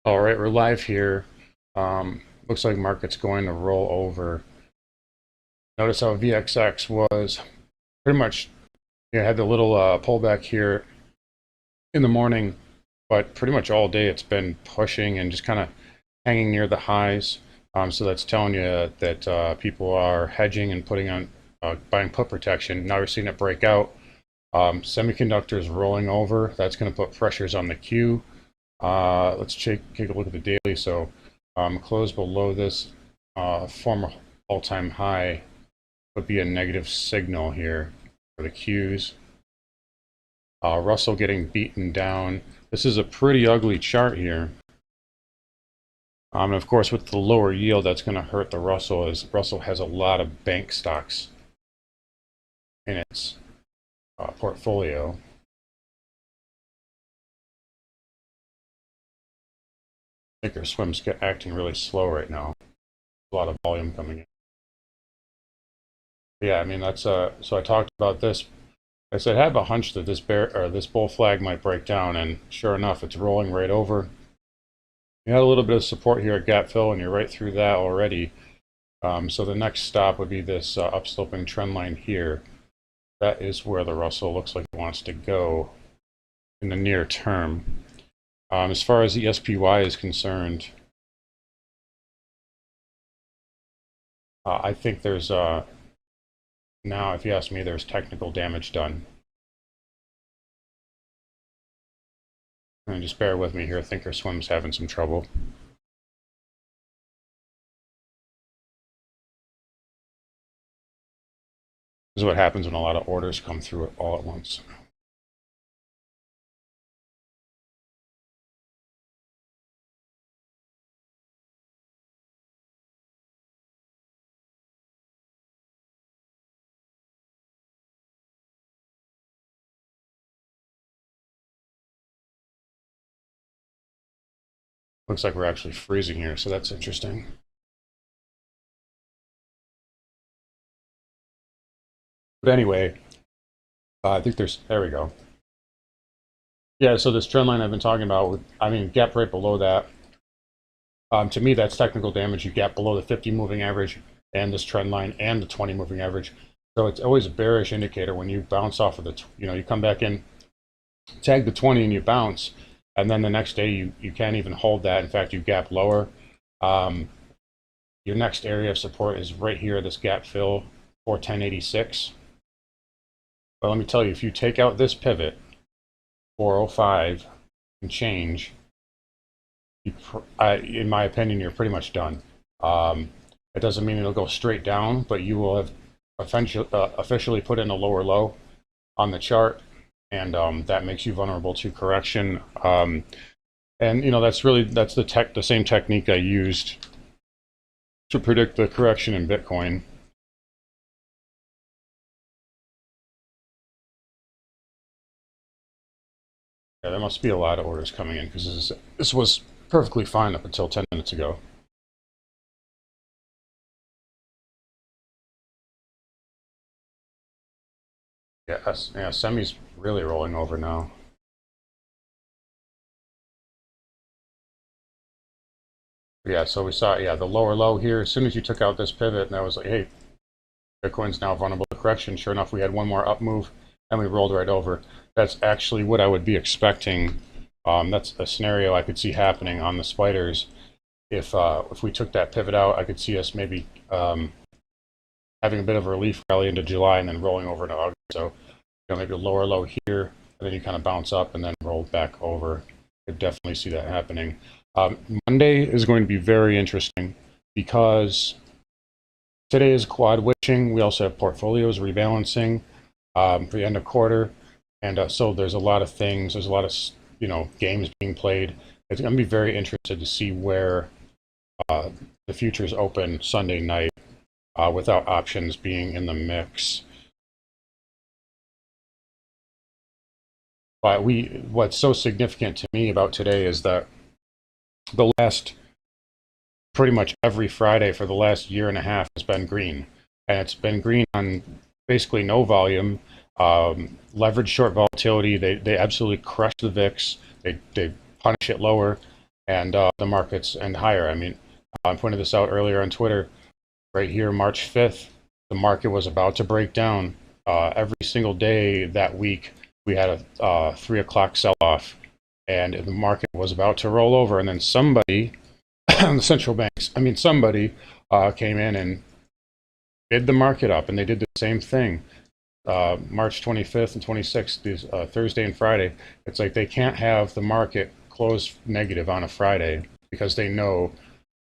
All right, we're live here. Looks like market's going to roll over. Notice how VXX was pretty much, had the little pullback here in the morning, but pretty much all day it's been pushing and just kind of hanging near the highs. So that's telling you that people are hedging and putting on buying put protection. Now we're seeing it break out. Semiconductors rolling over. That's going to put pressures on the Q. Let's take a look at the daily. So close below this former all-time high would be a negative signal here for the Qs. Russell getting beaten down. This is a pretty ugly chart here. And of course, with the lower yield, that's going to hurt the Russell, as Russell has a lot of bank stocks in its portfolio. Thinkorswim's acting really slow right now. A lot of volume coming in. Yeah, I mean that's so I talked about this. I said I have a hunch that this bull flag might break down, and sure enough, it's rolling right over. You had a little bit of support here at gap fill, and you're right through that already. So the next stop would be this upsloping trend line here. That is where the Russell looks like it wants to go in the near term. As far as the SPY is concerned, I think there's now, if you ask me, there's technical damage done. And just bear with me here. Thinkorswim's having some trouble. This is what happens when a lot of orders come through it all at once. Looks like we're actually freezing here, so that's interesting. But anyway, I think there we go. Yeah, so this trend line I've been talking about, I mean, gap right below that. To me, that's technical damage. You gap below the 50 moving average and this trend line and the 20 moving average. So it's always a bearish indicator when you bounce off of the, you come back in, tag the 20 and you bounce, and then the next day you can't even hold that. In fact, you gap lower. Your next area of support is right here, this gap fill, 410.86. But let me tell you, if you take out this pivot, 405 and change, in my opinion, you're pretty much done. It doesn't mean it'll go straight down, but you will have officially put in a lower low on the chart, and that makes you vulnerable to correction. And that's the same technique I used to predict the correction in Bitcoin. Yeah, there must be a lot of orders coming in, because this was perfectly fine up until 10 minutes ago. Yeah, semi's really rolling over now. Yeah, so we saw, the lower low here. As soon as you took out this pivot, and I was like, hey, Bitcoin's now vulnerable to correction. Sure enough, we had one more up move, and we rolled right over. That's actually what I would be expecting. That's a scenario I could see happening on the spiders. If we took that pivot out, I could see us maybe having a bit of a relief rally into July and then rolling over into August. So maybe a lower low here, and then you kind of bounce up and then roll back over. I could definitely see that happening. Monday is going to be very interesting because today is quad witching. We also have portfolios rebalancing for the end of quarter, and so there's a lot of things. There's a lot of games being played. It's going to be very interesting to see where the futures open Sunday night without options being in the mix. But what's so significant to me about today is that the last pretty much every Friday for the last year and a half has been green, and it's been green on basically no volume. Leverage short volatility, they absolutely crush the VIX. They punish it lower. and the markets and higher. I mean, I pointed this out earlier on Twitter. Right here, March 5th, the market was about to break down. Every single day that week, we had a 3 o'clock sell-off, and the market was about to roll over. And then somebody, the central banks, I mean, somebody came in and bid the market up, and they did the same thing. March 25th and 26th, these Thursday and Friday. It's like they can't have the market close negative on a Friday because they know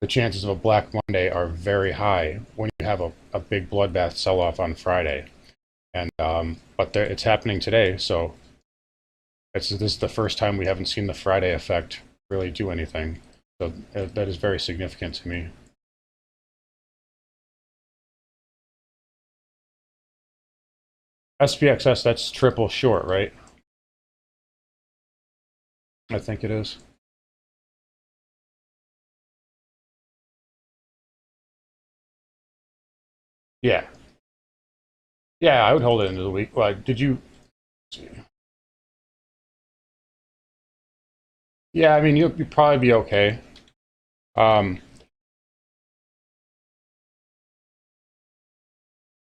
the chances of a Black Monday are very high when you have a big bloodbath sell-off on Friday. And but it's happening today, so this is the first time we haven't seen the Friday effect really do anything. So that is very significant to me. SPXS, that's triple short, right? I think it is. Yeah. Yeah, I would hold it into the week. Well, did you? Yeah, I mean, you'd probably be okay. Um,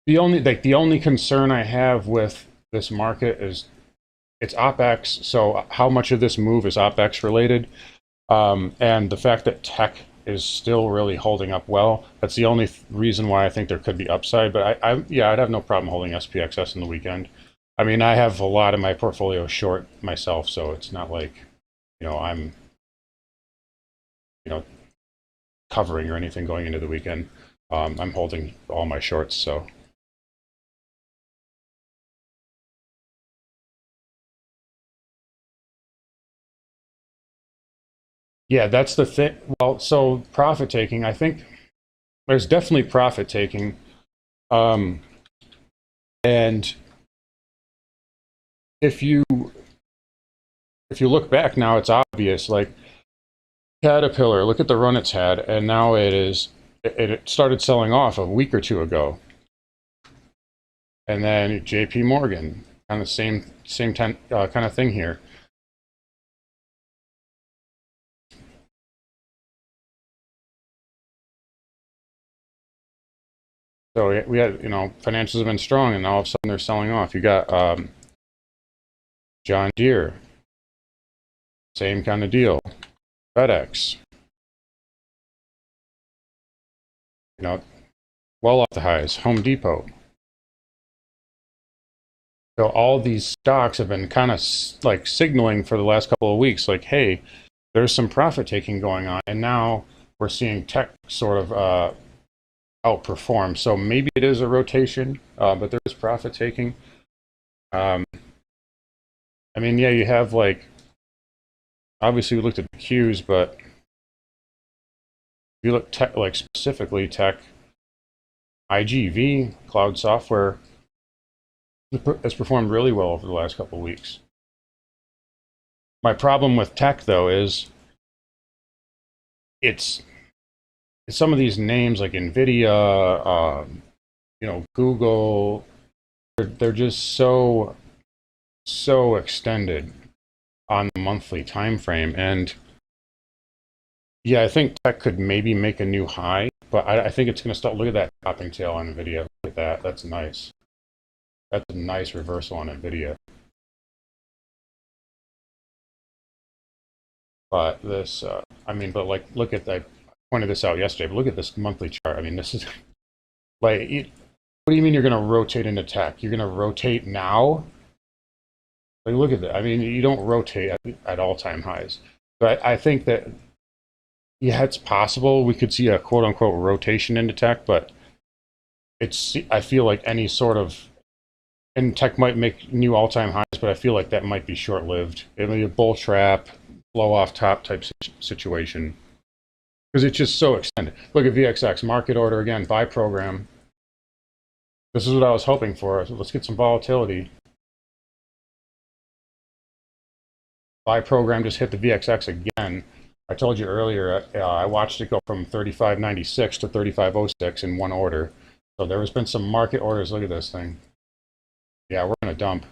the only concern I have with this market is it's OpEx. So how much of this move is OpEx related? And the fact that tech is still really holding up well. That's the only reason why I think there could be upside. But yeah, I'd have no problem holding SPXS in the weekend. I mean, I have a lot of my portfolio short myself, so it's not like, I'm, you know, covering or anything going into the weekend. I'm holding all my shorts, so. Yeah, that's the thing. Well, so profit taking, I think there's definitely profit taking. Um, and if you if you look back now, it's obvious. Like Caterpillar, look at the run it's had, and now it started selling off a week or two ago. And then JP Morgan, kind of same kind of thing here. So we had, financials have been strong, and all of a sudden they're selling off. You got John Deere, same kind of deal. FedEx, you know, well off the highs. Home Depot. So all these stocks have been kind of like signaling for the last couple of weeks, like, hey, there's some profit taking going on, and now we're seeing tech sort of outperform. So maybe it is a rotation, but there is profit taking. Um, I mean, yeah, you have like obviously we looked at the Qs, but if you look tech, like specifically tech, IGV, cloud software, has performed really well over the last couple of weeks. My problem with tech, though, is it's some of these names like NVIDIA, Google, they're just so extended on the monthly time frame. And yeah, I think tech could maybe make a new high, but I think it's going to start. Look at that topping tail on NVIDIA. Look at that. That's nice. That's a nice reversal on NVIDIA. But this, I mean, but like, look at that. I pointed this out yesterday, but look at this monthly chart. I mean, this is like, what do you mean you're going to rotate into tech? You're going to rotate now? Like, look at that. I mean, you don't rotate at all-time highs. But I think that, yeah, it's possible we could see a quote-unquote rotation into tech, but I feel like any sort of, and tech might make new all-time highs, but I feel like that might be short-lived. It may be a bull trap, blow off top type situation because it's just so extended. Look at VXX, market order again, buy program. This is what I was hoping for. So let's get some volatility. Buy program just hit the VXX again. I told you earlier, I watched it go from 35.96 to 35.06 in one order. So there has been some market orders. Look at this thing. Yeah, we're going to dump.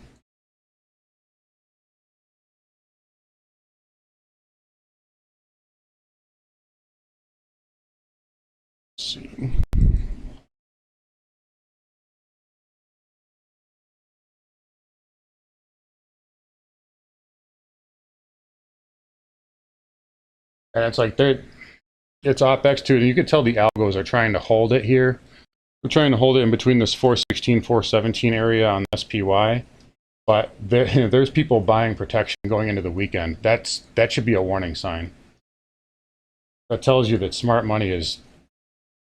see. And it's like it's OpEx too. You can tell the algos are trying to hold it here. We're trying to hold it in between this 416, 417 area on SPY. But there's people buying protection going into the weekend. That should be a warning sign. That tells you that smart money is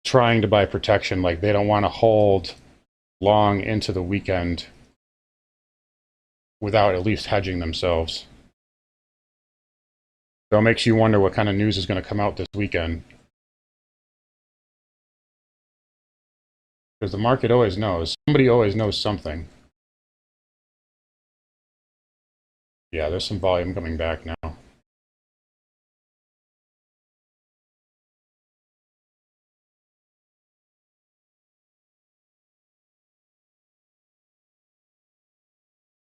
trying to buy protection. Like they don't want to hold long into the weekend without at least hedging themselves. So it makes you wonder what kind of news is going to come out this weekend. Because the market always knows. Somebody always knows something. Yeah, there's some volume coming back now.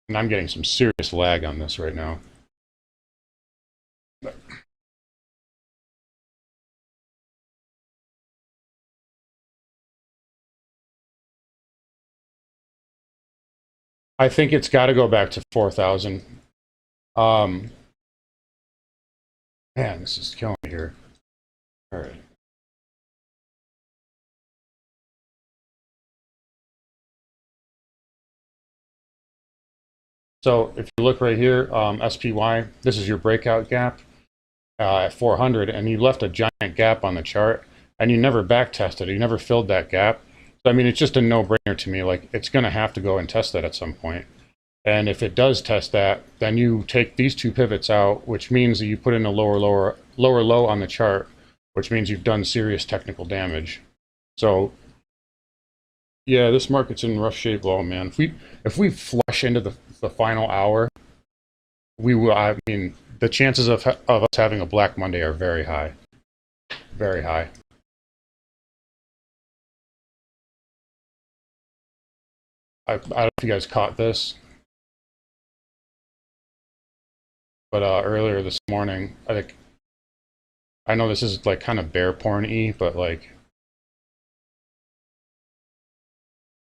And I'm getting some serious lag on this right now. I think it's got to go back to 4,000. Man, this is killing me here. All right. So if you look right here, SPY, this is your breakout gap at 400, and you left a giant gap on the chart, and you never back tested it. You never filled that gap. So, I mean, it's just a no-brainer to me. Like, it's going to have to go and test that at some point. And if it does test that, then you take these two pivots out, which means that you put in a lower low on the chart, which means you've done serious technical damage. So yeah, this market's in rough shape. Oh man, if we flush into the final hour, we will. I mean, the chances of us having a Black Monday are very high, very high. I don't know if you guys caught this, but earlier this morning, I know this is like kind of bear porn-y, but like,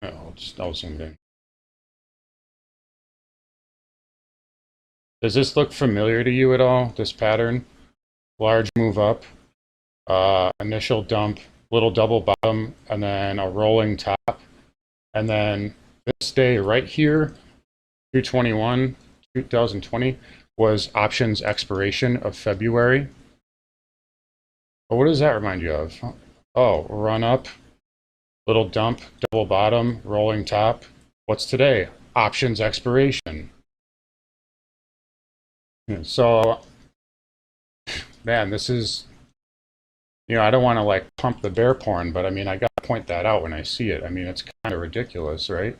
I'll zoom in. Does this look familiar to you at all? This pattern, large move up, initial dump, little double bottom, and then a rolling top, and then this day right here, 221, 2020, was options expiration of February. But what does that remind you of? Oh, run up, little dump, double bottom, rolling top. What's today? Options expiration. So, man, this is, I don't want to like pump the bear porn, but I mean, I got to point that out when I see it. I mean, it's kind of ridiculous, right?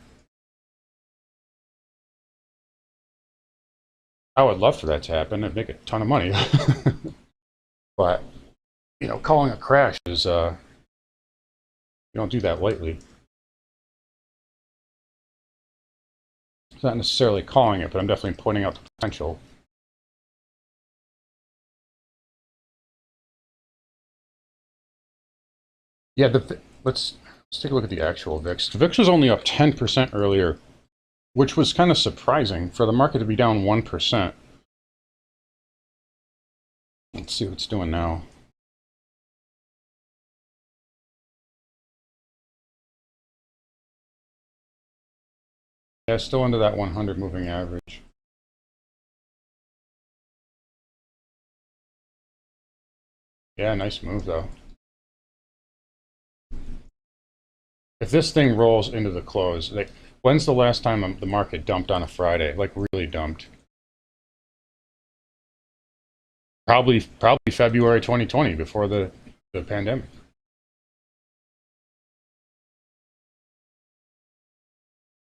I would love for that to happen and make a ton of money. But, calling a crash is, you don't do that lightly. It's not necessarily calling it, but I'm definitely pointing out the potential. Yeah, let's take a look at the actual VIX. The VIX was only up 10% earlier, which was kind of surprising for the market to be down 1%. Let's see what it's doing now. Yeah, still under that 100 moving average. Yeah, nice move though. If this thing rolls into the close, like, when's the last time the market dumped on a Friday? Like really dumped? Probably February 2020, before the pandemic.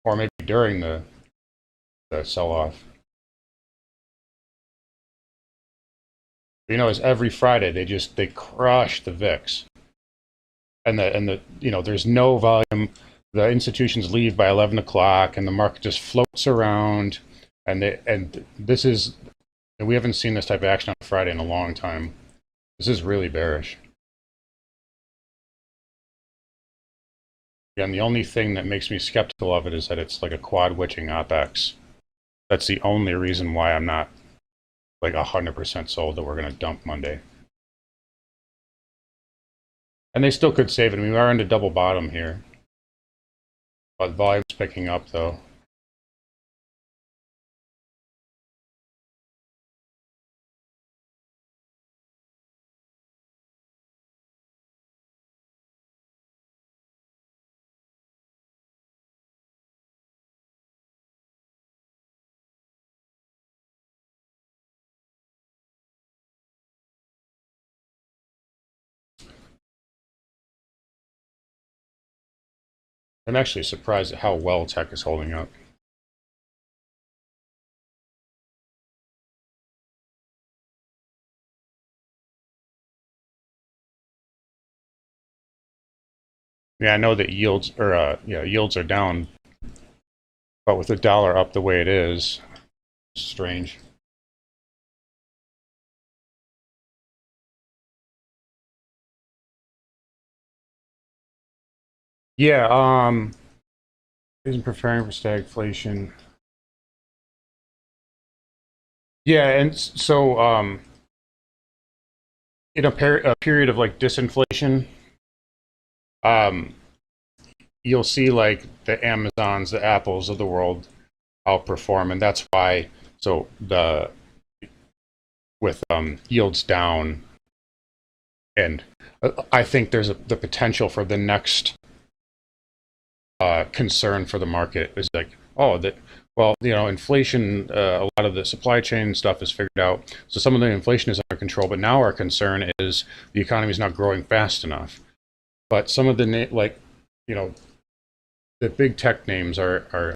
Or maybe during the sell-off. It's every Friday they crush the VIX. And there's no volume. The institutions leave by 11 o'clock, and the market just floats around. And we haven't seen this type of action on Friday in a long time. This is really bearish. And the only thing that makes me skeptical of it is that it's like a quad witching OPEX. That's the only reason why I'm not like 100% sold that we're going to dump Monday. And they still could save it. I mean, we are into double bottom here. But volume's picking up though. I'm actually surprised at how well tech is holding up. Yeah, I know that yields are down, but with the dollar up the way it is, it's strange. Yeah, isn't preparing for stagflation. Yeah, and so in a period of like disinflation, um, you'll see like the Amazons, the Apples of the world outperform, and that's why. So the with yields down, and I think there's the potential for the next concern for the market is like, oh, that well, inflation, a lot of the supply chain stuff is figured out, so some of the inflation is under control. But now our concern is the economy is not growing fast enough. But some of the you know, the big tech names are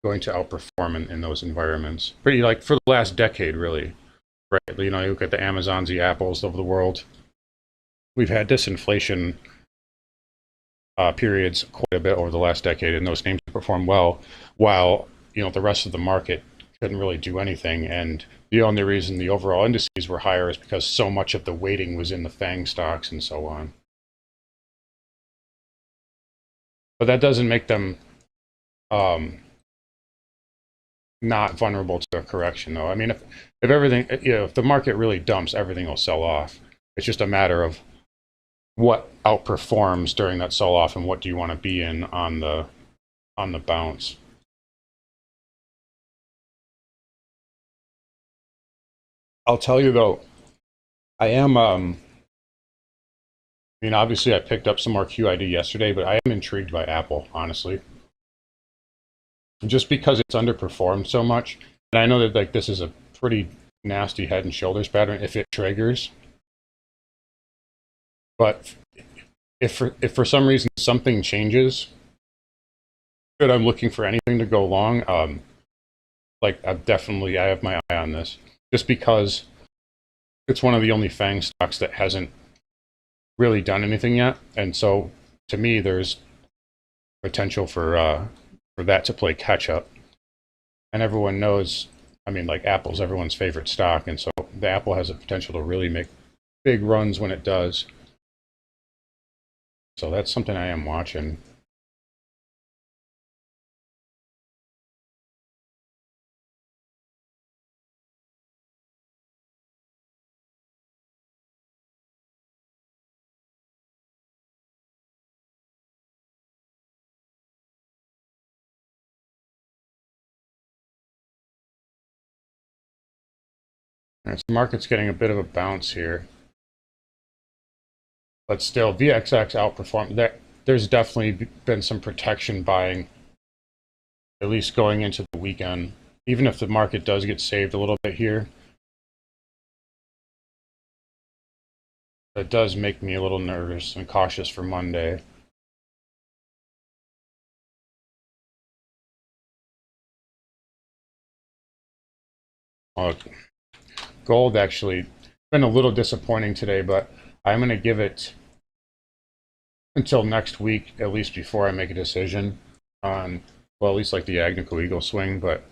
going to outperform in those environments. Pretty like for the last decade, really. Right? You look at the Amazons, the Apples of the world. We've had disinflation periods quite a bit over the last decade, and those names perform well, while the rest of the market couldn't really do anything. And the only reason the overall indices were higher is because so much of the weighting was in the FANG stocks and so on. But that doesn't make them not vulnerable to a correction, though. I mean, if everything, if the market really dumps, everything will sell off. It's just a matter of what outperforms during that sell-off and what do you want to be in on the bounce. I'll tell you though, I am I mean, obviously I picked up some more QID yesterday, but I am intrigued by Apple, honestly. Just because it's underperformed so much. And I know that like this is a pretty nasty head and shoulders pattern if it triggers. But if for some reason something changes, that I'm looking for anything to go long, like I have my eye on this, just because it's one of the only FANG stocks that hasn't really done anything yet, and so to me, there's potential for that to play catch up. And everyone knows, I mean, like Apple's everyone's favorite stock, and so the Apple has a potential to really make big runs when it does. So that's something I am watching. All right, so the market's getting a bit of a bounce here, but still, VXX outperformed. There's definitely been some protection buying, at least going into the weekend. Even if the market does get saved a little bit here, that does make me a little nervous and cautious for Monday. Gold actually been a little disappointing today, but I'm going to give it until next week, at least before I make a decision on, well, at least like the Agnico Eagle swing. But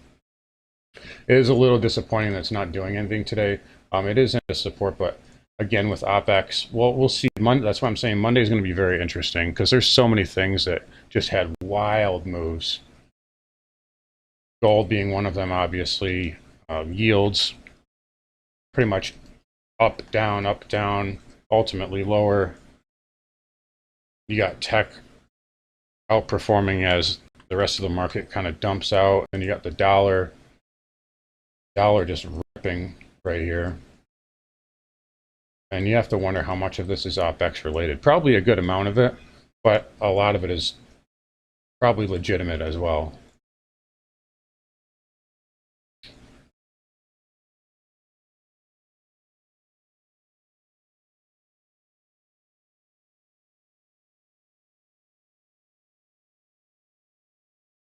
it is a little disappointing that it's not doing anything today. It is into support, but again with OPEX. Well, we'll see. That's why I'm saying Monday is going to be very interesting because there's so many things that just had wild moves. Gold being one of them, obviously. Yields pretty much up, down, ultimately lower. You got tech outperforming as the rest of the market kind of dumps out, and you got the dollar just ripping right here. And you have to wonder how much of this is OPEX related. Probably a good amount of it, but a lot of it is probably legitimate as well.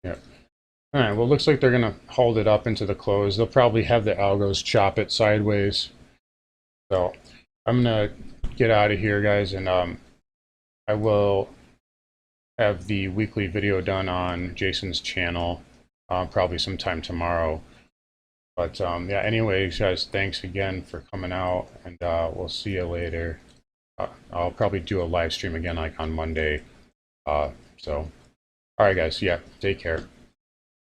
Yeah. All right, well, it looks like they're going to hold it up into the close. They'll probably have the algos chop it sideways. So I'm going to get out of here, guys, and I will have the weekly video done on Jason's channel probably sometime tomorrow. But yeah, anyways, guys, thanks again for coming out, and we'll see you later. I'll probably do a live stream again like on Monday. So, all right, guys, yeah, take care.